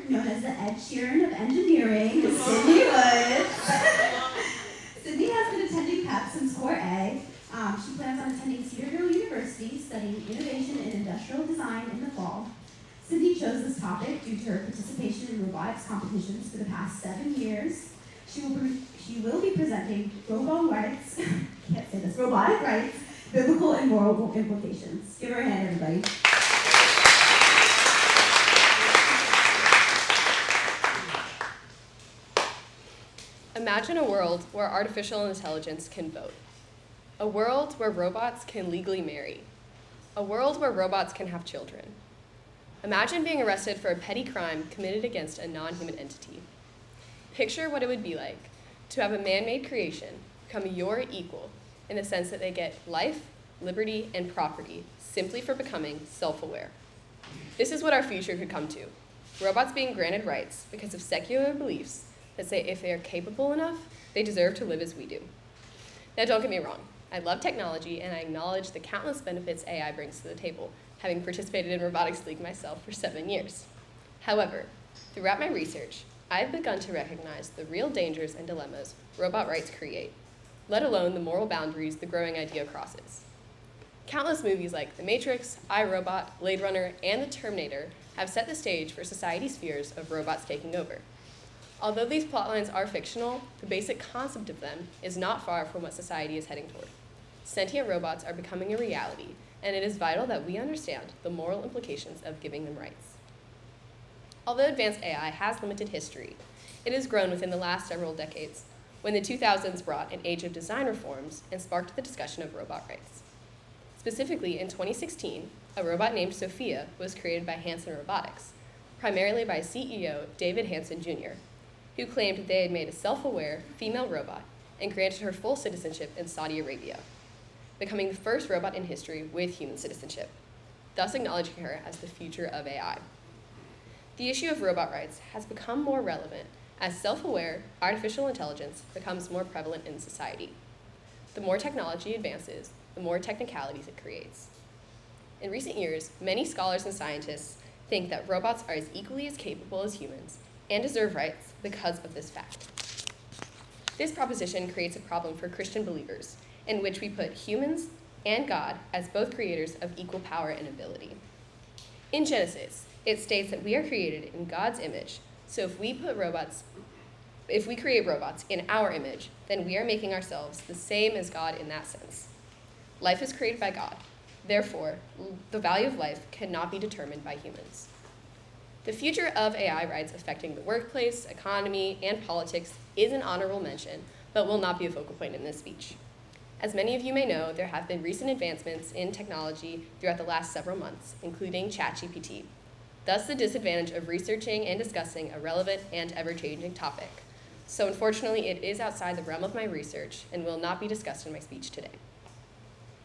known as the Ed Sheeran of engineering, Sydney Woods. Sydney has been attending PEP since Core A. She plans on attending Cedarville University, studying innovation in industrial design in the fall. Sydney chose this topic due to her participation in robotics competitions for the past 7 years. She will be presenting robotic rights, biblical and moral implications. Give her a hand, everybody. Imagine a world where artificial intelligence can vote. A world where robots can legally marry. A world where robots can have children. Imagine being arrested for a petty crime committed against a non-human entity. Picture what it would be like to have a man-made creation become your equal in the sense that they get life, liberty, and property simply for becoming self-aware. This is what our future could come to. Robots being granted rights because of secular beliefs that say if they are capable enough, they deserve to live as we do. Now, don't get me wrong. I love technology, and I acknowledge the countless benefits AI brings to the table, having participated in Robotics League myself for 7 years. However, throughout my research, I've begun to recognize the real dangers and dilemmas robot rights create, let alone the moral boundaries the growing idea crosses. Countless movies like The Matrix, iRobot, Blade Runner, and The Terminator have set the stage for society's fears of robots taking over. Although these plotlines are fictional, the basic concept of them is not far from what society is heading toward. Sentient robots are becoming a reality, and it is vital that we understand the moral implications of giving them rights. Although advanced AI has limited history, it has grown within the last several decades, when the 2000s brought an age of design reforms and sparked the discussion of robot rights. Specifically, in 2016, a robot named Sophia was created by Hanson Robotics, primarily by CEO David Hanson Jr., who claimed they had made a self-aware female robot and granted her full citizenship in Saudi Arabia, becoming the first robot in history with human citizenship, thus acknowledging her as the future of AI. The issue of robot rights has become more relevant as self-aware artificial intelligence becomes more prevalent in society. The more technology advances, the more technicalities it creates. In recent years, many scholars and scientists think that robots are as equally as capable as humans and deserve rights because of this fact. This proposition creates a problem for Christian believers, in which we put humans and God as both creators of equal power and ability. In Genesis, it states that we are created in God's image, so if we create robots in our image, then we are making ourselves the same as God in that sense. Life is created by God. Therefore, the value of life cannot be determined by humans. The future of AI rights affecting the workplace, economy, and politics is an honorable mention, but will not be a focal point in this speech. As many of you may know, there have been recent advancements in technology throughout the last several months, including ChatGPT. Thus, the disadvantage of researching and discussing a relevant and ever-changing topic. So unfortunately, it is outside the realm of my research and will not be discussed in my speech today.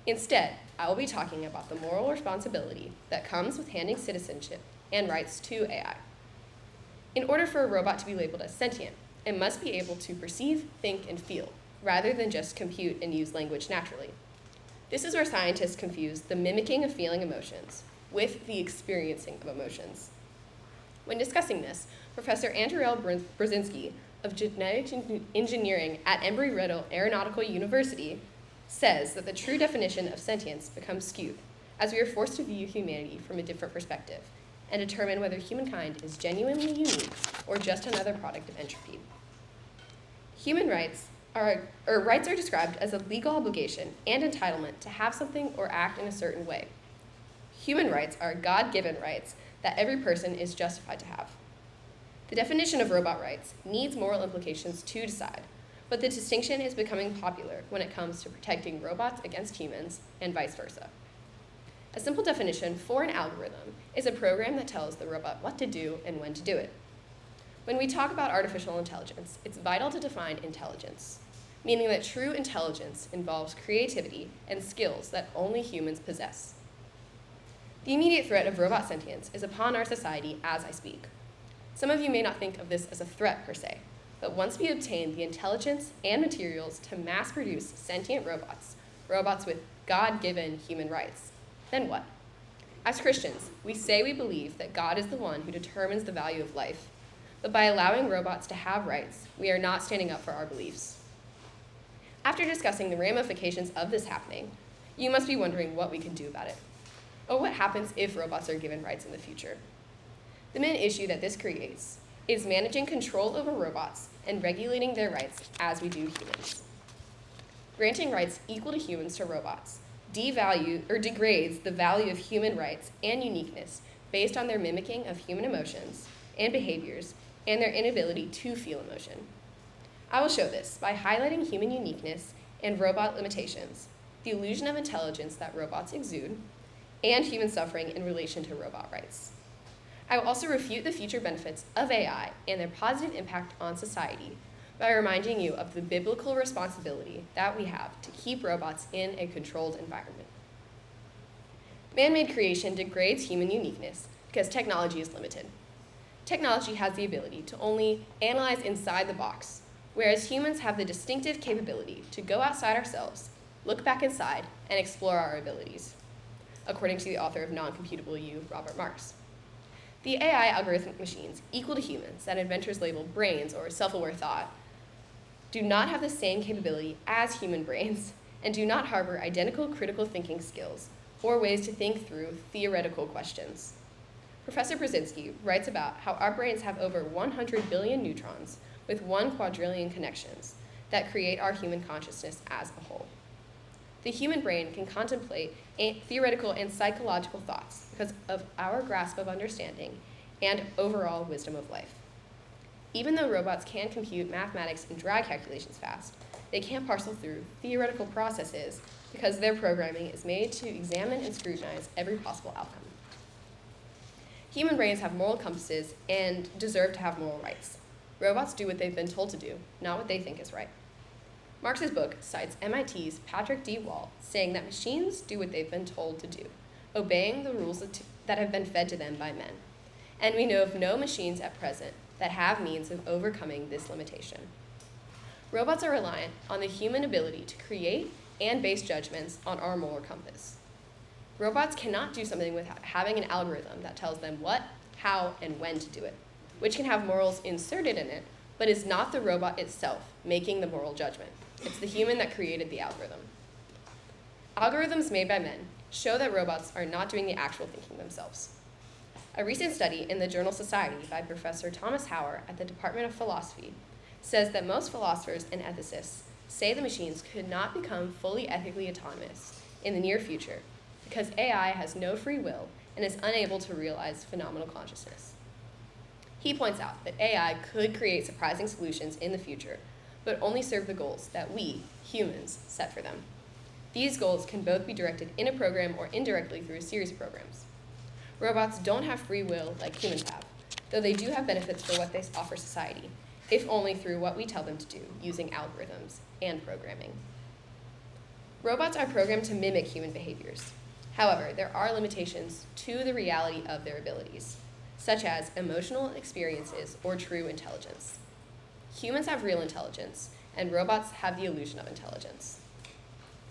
Instead, I will be talking about the moral responsibility that comes with handing citizenship and rights to AI. In order for a robot to be labeled as sentient, it must be able to perceive, think, and feel, rather than just compute and use language naturally. This is where scientists confuse the mimicking of feeling emotions with the experiencing of emotions. When discussing this, Professor Andrew L. Brzezinski of Genetic Engineering at Embry-Riddle Aeronautical University says that the true definition of sentience becomes skewed, as we are forced to view humanity from a different perspective and determine whether humankind is genuinely unique or just another product of entropy. Human rights are described as a legal obligation and entitlement to have something or act in a certain way. Human rights are God-given rights that every person is justified to have. The definition of robot rights needs moral implications to decide, but the distinction is becoming popular when it comes to protecting robots against humans and vice versa. A simple definition for an algorithm is a program that tells the robot what to do and when to do it. When we talk about artificial intelligence, it's vital to define intelligence, meaning that true intelligence involves creativity and skills that only humans possess. The immediate threat of robot sentience is upon our society as I speak. Some of you may not think of this as a threat per se, but once we obtain the intelligence and materials to mass produce sentient robots with God-given human rights, then what? As Christians, we say we believe that God is the one who determines the value of life, but by allowing robots to have rights, we are not standing up for our beliefs. After discussing the ramifications of this happening, you must be wondering what we can do about it. Or what happens if robots are given rights in the future? The main issue that this creates is managing control over robots and regulating their rights as we do humans. Granting rights equal to humans to robots degrades the value of human rights and uniqueness based on their mimicking of human emotions and behaviors and their inability to feel emotion. I will show this by highlighting human uniqueness and robot limitations, the illusion of intelligence that robots exude, and human suffering in relation to robot rights. I will also refute the future benefits of AI and their positive impact on society by reminding you of the biblical responsibility that we have to keep robots in a controlled environment. Man-made creation degrades human uniqueness because technology is limited. Technology has the ability to only analyze inside the box, whereas humans have the distinctive capability to go outside ourselves, look back inside, and explore our abilities, according to the author of Non-Computable You, Robert Marx. The AI algorithmic machines equal to humans that inventors label brains or self-aware thought do not have the same capability as human brains and do not harbor identical critical thinking skills or ways to think through theoretical questions. Professor Brzezinski writes about how our brains have over 100 billion neurons with 1 quadrillion connections that create our human consciousness as a whole. The human brain can contemplate theoretical and psychological thoughts because of our grasp of understanding and overall wisdom of life. Even though robots can compute mathematics and drag calculations fast, they can't parcel through theoretical processes because their programming is made to examine and scrutinize every possible outcome. Human brains have moral compasses and deserve to have moral rights. Robots do what they've been told to do, not what they think is right. Marx's book cites MIT's Patrick D. Wall, saying that machines do what they've been told to do, obeying the rules that have been fed to them by men. And we know of no machines at present that have means of overcoming this limitation. Robots are reliant on the human ability to create and base judgments on our moral compass. Robots cannot do something without having an algorithm that tells them what, how, and when to do it, which can have morals inserted in it, but is not the robot itself making the moral judgment. It's the human that created the algorithm. Algorithms made by men show that robots are not doing the actual thinking themselves. A recent study in the journal Society by Professor Thomas Hauer at the Department of Philosophy says that most philosophers and ethicists say the machines could not become fully ethically autonomous in the near future because AI has no free will and is unable to realize phenomenal consciousness. He points out that AI could create surprising solutions in the future, but only serve the goals that we, humans, set for them. These goals can both be directed in a program or indirectly through a series of programs. Robots don't have free will like humans have, though they do have benefits for what they offer society, if only through what we tell them to do using algorithms and programming. Robots are programmed to mimic human behaviors. However, there are limitations to the reality of their abilities, such as emotional experiences or true intelligence. Humans have real intelligence, and robots have the illusion of intelligence,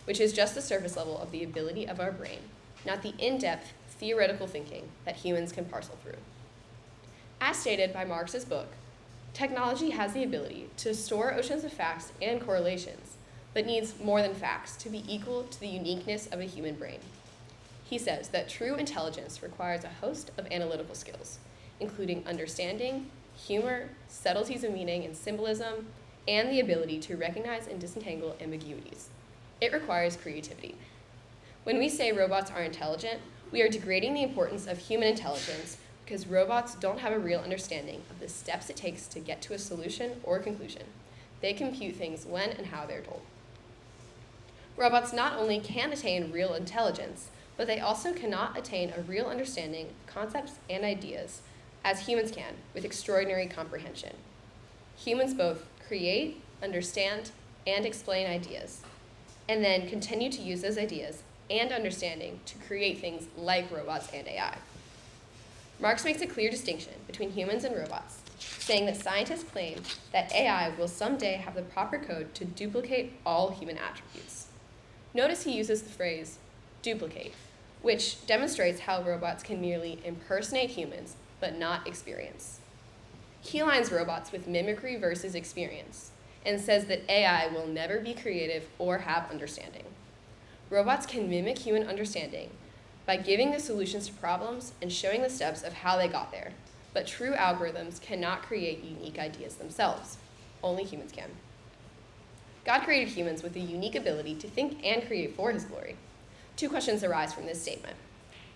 which is just the surface level of the ability of our brain, not the in-depth theoretical thinking that humans can parcel through. As stated by Marx's book, technology has the ability to store oceans of facts and correlations, but needs more than facts to be equal to the uniqueness of a human brain. He says that true intelligence requires a host of analytical skills, including understanding, humor, subtleties of meaning and symbolism, and the ability to recognize and disentangle ambiguities. It requires creativity. When we say robots are intelligent, we are degrading the importance of human intelligence because robots don't have a real understanding of the steps it takes to get to a solution or conclusion. They compute things when and how they're told. Robots not only can attain real intelligence, but they also cannot attain a real understanding of concepts and ideas as humans can with extraordinary comprehension. Humans both create, understand, and explain ideas, and then continue to use those ideas and understanding to create things like robots and AI. Marx makes a clear distinction between humans and robots, saying that scientists claim that AI will someday have the proper code to duplicate all human attributes. Notice he uses the phrase duplicate, which demonstrates how robots can merely impersonate humans, but not experience. He aligns robots with mimicry versus experience, and says that AI will never be creative or have understanding. Robots can mimic human understanding by giving the solutions to problems and showing the steps of how they got there, but true algorithms cannot create unique ideas themselves. Only humans can. God created humans with a unique ability to think and create for his glory. Two questions arise from this statement.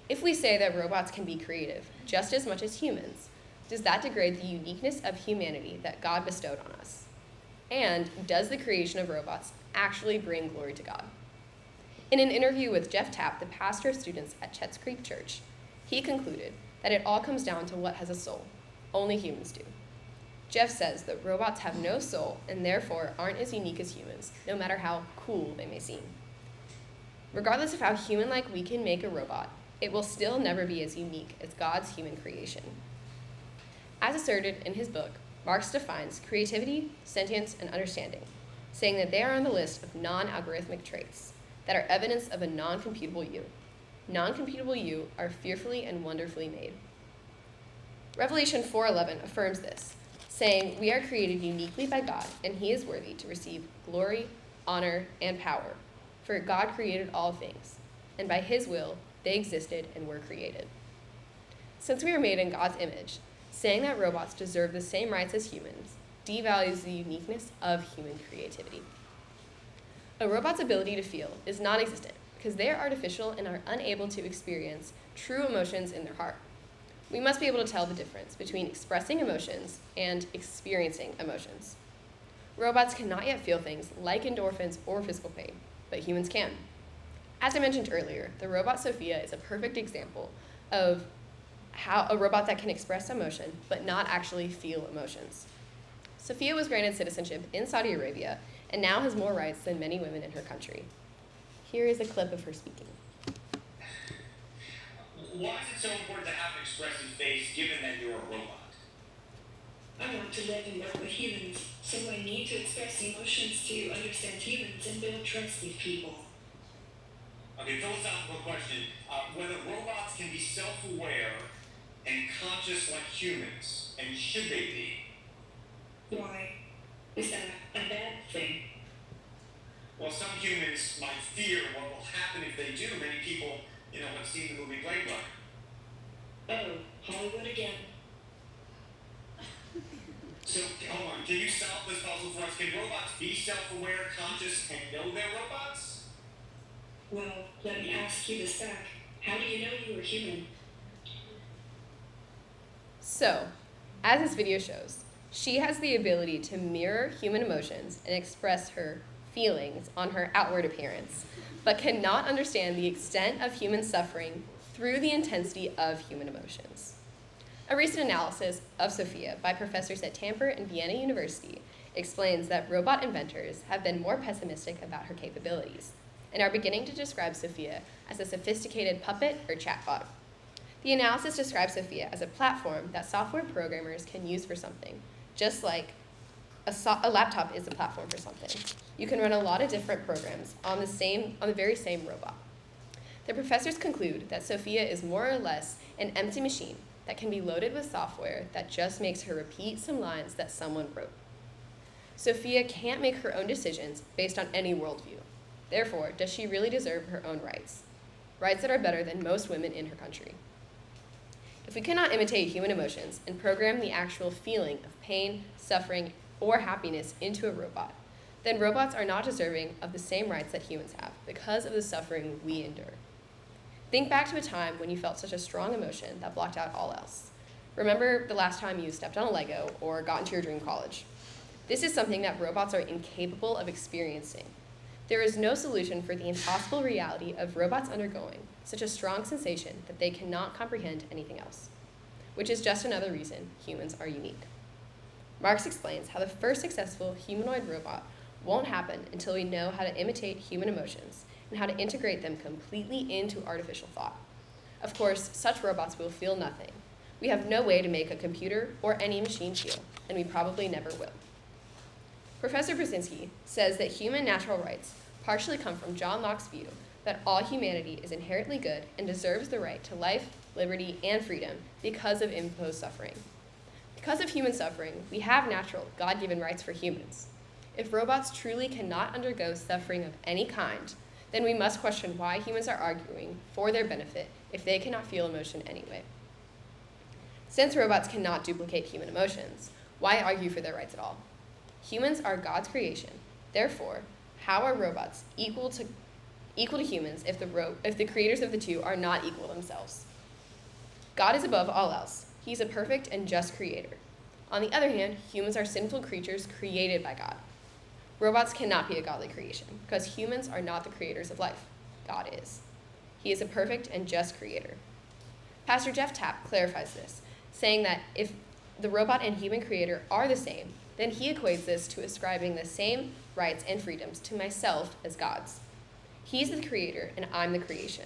If we say that robots can be creative just as much as humans, does that degrade the uniqueness of humanity that God bestowed on us? And does the creation of robots actually bring glory to God? In an interview with Jeff Tapp, the pastor of students at Chet's Creek Church, he concluded that it all comes down to what has a soul. Only humans do. Jeff says that robots have no soul and therefore aren't as unique as humans, no matter how cool they may seem. Regardless of how human-like we can make a robot, it will still never be as unique as God's human creation. As asserted in his book, Marx defines creativity, sentience, and understanding, saying that they are on the list of non-algorithmic traits that are evidence of a non-computable you. Non-computable you are fearfully and wonderfully made. Revelation 4:11 affirms this, saying, "We are created uniquely by God, and he is worthy to receive glory, honor, and power. For God created all things, and by his will they existed and were created." Since we are made in God's image, saying that robots deserve the same rights as humans devalues the uniqueness of human creativity. A robot's ability to feel is non-existent because they are artificial and are unable to experience true emotions in their heart. We must be able to tell the difference between expressing emotions and experiencing emotions. Robots cannot yet feel things like endorphins or physical pain, but humans can. As I mentioned earlier, the robot Sophia is a perfect example of how a robot that can express emotion but not actually feel emotions. Sophia was granted citizenship in Saudi Arabia and now has more rights than many women in her country. Here is a clip of her speaking. Why is it so important to have an expressive face given that you're a robot? I want to live and work with humans, so I need to express emotions to understand humans and build trust with people. Okay, philosophical question. Whether robots can be self-aware and conscious like humans, and should they be? Why? Is that a bad thing? Well, some humans might fear what will happen if they do. Many people, have seen the movie Blade Runner. Oh, Hollywood again. So, hold on, can you solve this puzzle for us? Can robots be self-aware, conscious, and know they're robots? Well, let me ask you this back. How do you know you were human? So, as this video shows, she has the ability to mirror human emotions and express her feelings on her outward appearance, but cannot understand the extent of human suffering through the intensity of human emotions. A recent analysis of Sophia by professors at Tampere and Vienna University explains that robot inventors have been more pessimistic about her capabilities and are beginning to describe Sophia as a sophisticated puppet or chatbot. The analysis describes Sophia as a platform that software programmers can use for something, just like a laptop is a platform for something. You can run a lot of different programs on the very same robot. The professors conclude that Sophia is more or less an empty machine that can be loaded with software that just makes her repeat some lines that someone wrote. Sophia can't make her own decisions based on any worldview. Therefore, does she really deserve her own rights? Rights that are better than most women in her country. If we cannot imitate human emotions and program the actual feeling of pain, suffering, or happiness into a robot, then robots are not deserving of the same rights that humans have because of the suffering we endure. Think back to a time when you felt such a strong emotion that blocked out all else. Remember the last time you stepped on a Lego or got into your dream college. This is something that robots are incapable of experiencing. There is no solution for the impossible reality of robots undergoing such a strong sensation that they cannot comprehend anything else, which is just another reason humans are unique. Marx explains how the first successful humanoid robot won't happen until we know how to imitate human emotions and how to integrate them completely into artificial thought. Of course, such robots will feel nothing. We have no way to make a computer or any machine feel, and we probably never will. Professor Brzezinski says that human natural rights partially come from John Locke's view that all humanity is inherently good and deserves the right to life, liberty, and freedom because of imposed suffering. Because of human suffering, we have natural, God-given rights for humans. If robots truly cannot undergo suffering of any kind, then we must question why humans are arguing for their benefit if they cannot feel emotion anyway. Since robots cannot duplicate human emotions, why argue for their rights at all? Humans are God's creation. Therefore, how are robots equal to humans if the creators of the two are not equal themselves? God is above all else. He's a perfect and just creator. On the other hand, humans are sinful creatures created by God. Robots cannot be a godly creation because humans are not the creators of life. God is. He is a perfect and just creator. Pastor Jeff Tapp clarifies this, saying that if the robot and human creator are the same, then he equates this to ascribing the same rights and freedoms to myself as God's. He's the creator and I'm the creation.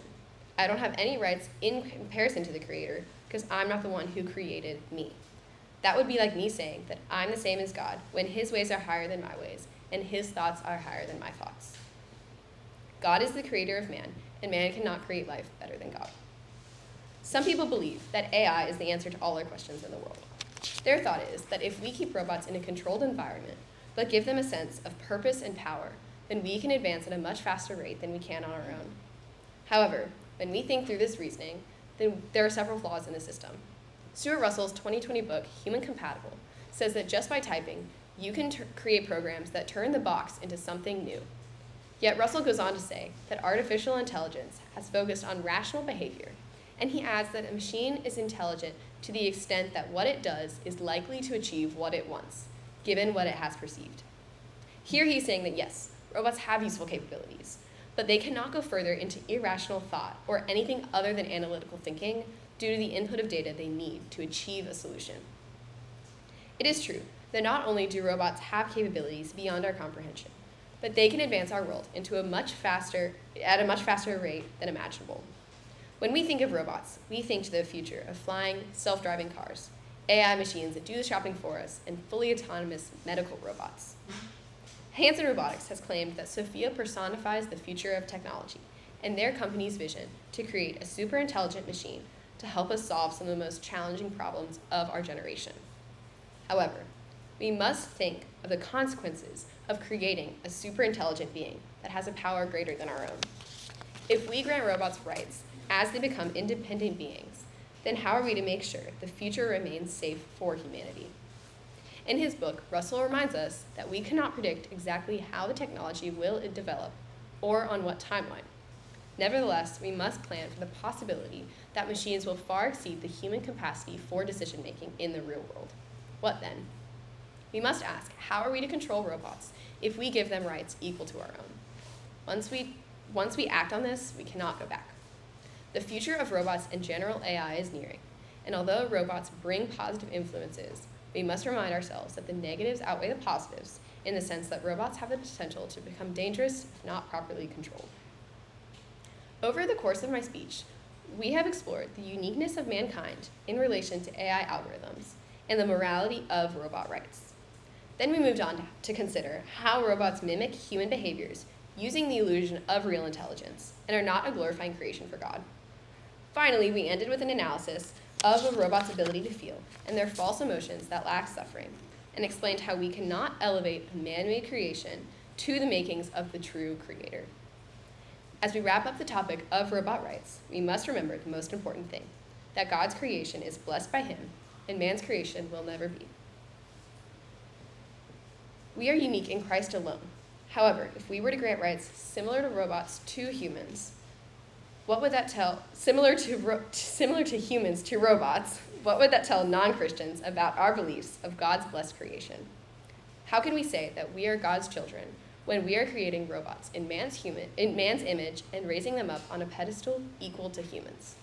I don't have any rights in comparison to the creator because I'm not the one who created me. That would be like me saying that I'm the same as God when his ways are higher than my ways and his thoughts are higher than my thoughts. God is the creator of man, and man cannot create life better than God. Some people believe that AI is the answer to all our questions in the world. Their thought is that if we keep robots in a controlled environment, but give them a sense of purpose and power, then we can advance at a much faster rate than we can on our own. However, when we think through this reasoning, then there are several flaws in the system. Stuart Russell's 2020 book, Human Compatible, says that just by typing, you can create programs that turn the box into something new. Yet Russell goes on to say that artificial intelligence has focused on rational behavior, and he adds that a machine is intelligent to the extent that what it does is likely to achieve what it wants, given what it has perceived. Here he's saying that yes, robots have useful capabilities, but they cannot go further into irrational thought or anything other than analytical thinking due to the input of data they need to achieve a solution. It is true that not only do robots have capabilities beyond our comprehension, but they can advance our world at a much faster rate than imaginable. When we think of robots, we think to the future of flying, self-driving cars, AI machines that do the shopping for us, and fully autonomous medical robots. Hanson Robotics has claimed that Sophia personifies the future of technology and their company's vision to create a super intelligent machine to help us solve some of the most challenging problems of our generation. However, we must think of the consequences of creating a super intelligent being that has a power greater than our own. If we grant robots rights as they become independent beings, then how are we to make sure the future remains safe for humanity? In his book, Russell reminds us that we cannot predict exactly how the technology will develop or on what timeline. Nevertheless, we must plan for the possibility that machines will far exceed the human capacity for decision-making in the real world. What then? We must ask, how are we to control robots if we give them rights equal to our own? Once we act on this, we cannot go back. The future of robots and general AI is nearing, and although robots bring positive influences, we must remind ourselves that the negatives outweigh the positives in the sense that robots have the potential to become dangerous if not properly controlled. Over the course of my speech, we have explored the uniqueness of mankind in relation to AI algorithms and the morality of robot rights. Then we moved on to consider how robots mimic human behaviors using the illusion of real intelligence and are not a glorifying creation for God. Finally, we ended with an analysis of a robot's ability to feel and their false emotions that lack suffering, and explained how we cannot elevate a man-made creation to the makings of the true creator. As we wrap up the topic of robot rights, we must remember the most important thing, that God's creation is blessed by him, and man's creation will never be. We are unique in Christ alone. However, if we were to grant rights similar to robots to humans, what would that tell, similar to humans to robots, what would that tell non-Christians about our beliefs of God's blessed creation? How can we say that we are God's children when we are creating robots in man's image and raising them up on a pedestal equal to humans?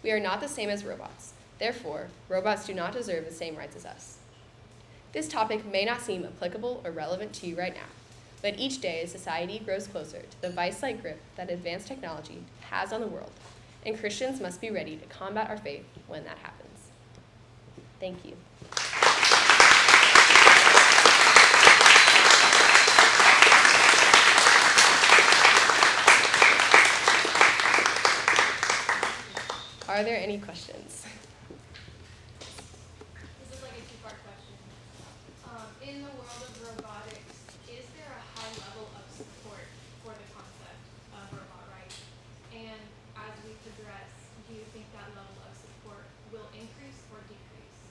We are not the same as robots. Therefore, robots do not deserve the same rights as us. This topic may not seem applicable or relevant to you right now, but each day as society grows closer to the vice-like grip that advanced technology has on the world, and Christians must be ready to combat our faith when that happens. Thank you. are there any questions? This is like a two-part question. In the world of robotics, is there a high level of support for the concept of robot rights? And as we progress, do you think that level of support will increase or decrease?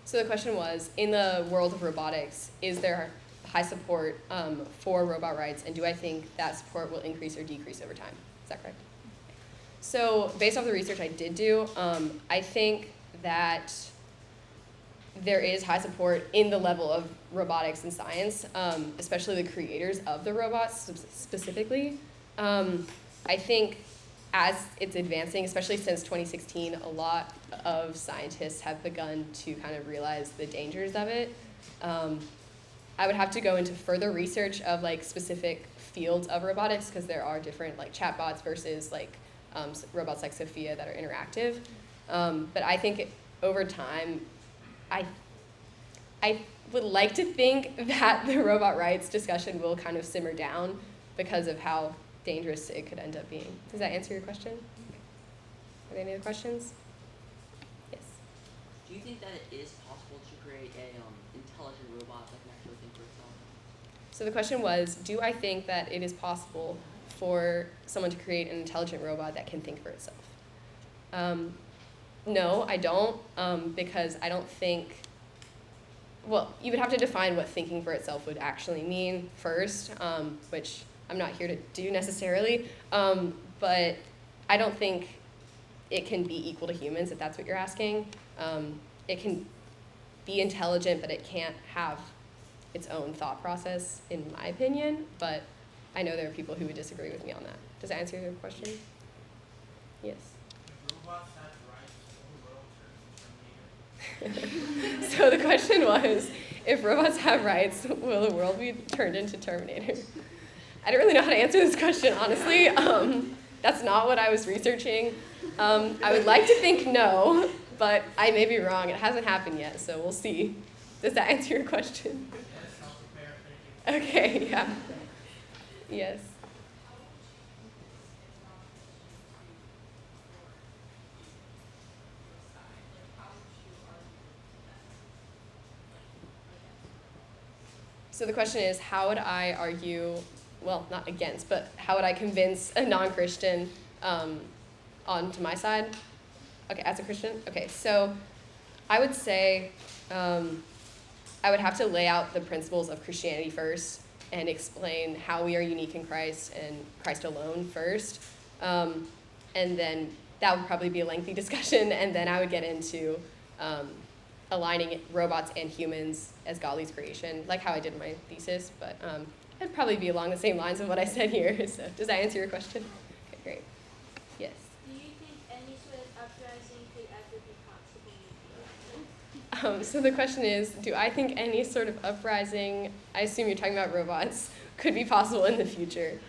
So the question was, in the world of robotics, is there high support for robot rights, and do I think that support will increase or decrease over time? Is that correct? So based off the research I did do, I think that there is high support in the level of robotics and science, especially the creators of the robots specifically. I think as it's advancing, especially since 2016, a lot of scientists have begun to kind of realize the dangers of it. I would have to go into further research of like specific fields of robotics because there are different like chatbots versus like robots like Sophia that are interactive. But I think over time, I would like to think that the robot rights discussion will kind of simmer down because of how dangerous it could end up being. Does that answer your question? Are there any other questions? Yes. Do you think that it is possible to create a intelligent robot that can actually think for itself? So the question was, do I think that it is possible for someone to create an intelligent robot that can think for itself? No, I don't, because I don't think, well, you would have to define what thinking for itself would actually mean first, which I'm not here to do necessarily, but I don't think it can be equal to humans, if that's what you're asking. It can be intelligent, but it can't have its own thought process, in my opinion, but I know there are people who would disagree with me on that. Does that answer your question? Yes. If robots had rights, will the world turn into Terminator? So the question was, if robots have rights, will the world be turned into Terminator? I don't really know how to answer this question, honestly. That's not what I was researching. I would like to think no, but I may be wrong. It hasn't happened yet, so we'll see. Does that answer your question? Yes, I'll prepare. Thank you. Okay, yeah. Yes. So the question is, how would I argue, well, not against, but how would I convince a non-Christian onto my side? Okay, as a Christian? Okay, so I would say I would have to lay out the principles of Christianity first and explain how we are unique in Christ and Christ alone first. And then that would probably be a lengthy discussion, and then I would get into aligning robots and humans as Godly's creation, like how I did in my thesis, but it'd probably be along the same lines of what I said here. So does that answer your question? Okay, great. Yes? Do you think any sort of uprising could ever be possible in the future? So the question is, do I think any sort of uprising, I assume you're talking about robots, could be possible in the future?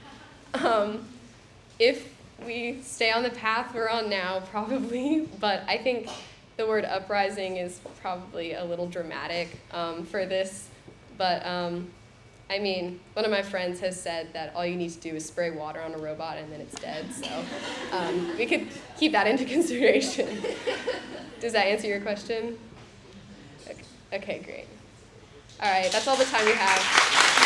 If we stay on the path we're on now, probably, but I think the word uprising is probably a little dramatic for this, but I mean, one of my friends has said that all you need to do is spray water on a robot and then it's dead, so we could keep that into consideration. Does that answer your question? Okay, great. All right, that's all the time we have.